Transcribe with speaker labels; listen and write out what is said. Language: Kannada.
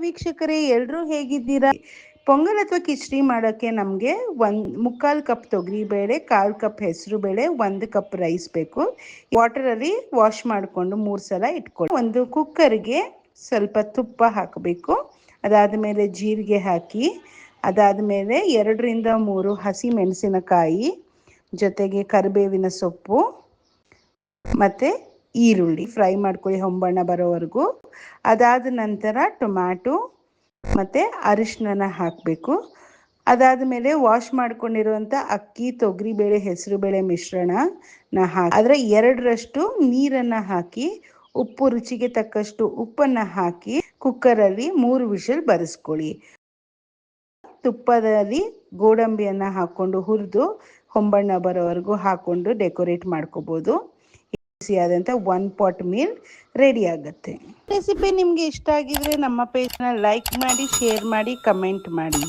Speaker 1: ವೀಕ್ಷಕರೇ, ಎಲ್ಲರೂ ಹೇಗಿದ್ದೀರಾ? ಪೊಂಗಲ್ ಅಥವಾ ಕಿಚಡಿ ಮಾಡೋಕ್ಕೆ ನಮಗೆ 1/4 ಕಪ್ ತೊಗರಿಬೇಳೆ, 1/4 ಕಪ್ ಹೆಸರು ಬೇಳೆ, 1 ಕಪ್ ರೈಸ್ ಬೇಕು. ವಾಟರಲ್ಲಿ ವಾಶ್ ಮಾಡಿಕೊಂಡು 3 ಸಲ ಇಟ್ಕೊಳ್ಳಿ. ಒಂದು ಕುಕ್ಕರ್ಗೆ ಸ್ವಲ್ಪ ತುಪ್ಪ ಹಾಕಬೇಕು. ಅದಾದಮೇಲೆ ಜೀರಿಗೆ ಹಾಕಿ, ಅದಾದಮೇಲೆ 2ರಿಂದ 3 ಹಸಿ ಮೆಣಸಿನಕಾಯಿ, ಜೊತೆಗೆ ಕರಿಬೇವಿನ ಸೊಪ್ಪು ಮತ್ತು ಈರುಳ್ಳಿ ಫ್ರೈ ಮಾಡ್ಕೊಳ್ಳಿ ಹೊಂಬಣ್ಣ ಬರೋವರೆಗೂ. ಅದಾದ ನಂತರ ಟೊಮ್ಯಾಟೊ ಮತ್ತು ಅರಿಶಿನ ಹಾಕಬೇಕು. ಅದಾದ ಮೇಲೆ ವಾಶ್ ಮಾಡ್ಕೊಂಡಿರುವಂಥ ಅಕ್ಕಿ, ತೊಗರಿಬೇಳೆ, ಹೆಸರುಬೇಳೆ ಮಿಶ್ರಣನ ಹಾಕಿ ಅದರ 2ರಷ್ಟು ನೀರನ್ನು ಹಾಕಿ, ಉಪ್ಪು ರುಚಿಗೆ ತಕ್ಕಷ್ಟು ಉಪ್ಪನ್ನು ಹಾಕಿ ಕುಕ್ಕರಲ್ಲಿ 3 ವಿಷಲ್ ಬರೆಸ್ಕೊಳ್ಳಿ. ತುಪ್ಪದಲ್ಲಿ ಗೋಡಂಬಿಯನ್ನು ಹಾಕ್ಕೊಂಡು ಹುರಿದು ಹೊಂಬಣ್ಣ ಬರೋವರೆಗೂ ಹಾಕ್ಕೊಂಡು ಡೆಕೋರೇಟ್ ಮಾಡ್ಕೋಬೋದು. ಆದಂಥ 1 ಪಾಟ್ ಮೀಲ್ ರೆಡಿ ಆಗುತ್ತೆ. ರೆಸಿಪಿ ನಿಮಗೆ ಇಷ್ಟ ಆಗಿದ್ರೆ ನಮ್ಮ ಪೇಜ್ನ ಲೈಕ್ ಮಾಡಿ, ಶೇರ್ ಮಾಡಿ, ಕಮೆಂಟ್ ಮಾಡಿ.